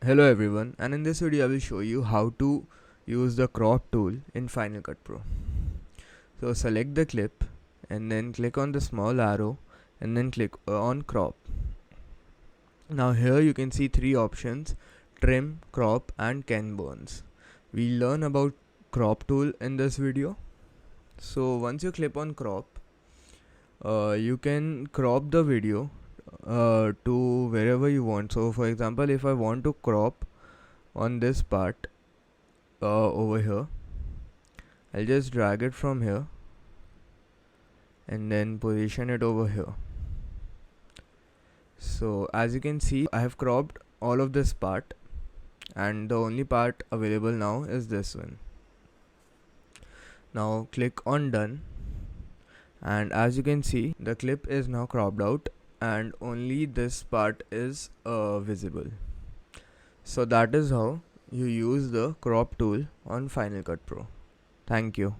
Hello everyone, and in this video I will show you how to use the crop tool in Final Cut Pro. So select the clip and then click on the small arrow and then click on crop. Now here you can see three options: trim, crop and Ken Burns. We'll learn about crop tool in this video. So once you click on crop, you can crop the video to wherever you want. So for example, if I want to crop on this part over here, I'll just drag it from here and then position it over here. So as you can see, I have cropped all of this part and the only part available now is this one. Now click on done, and as you can see, the clip is now cropped out and only this part is visible. So that is how you use the crop tool on Final Cut Pro. Thank you.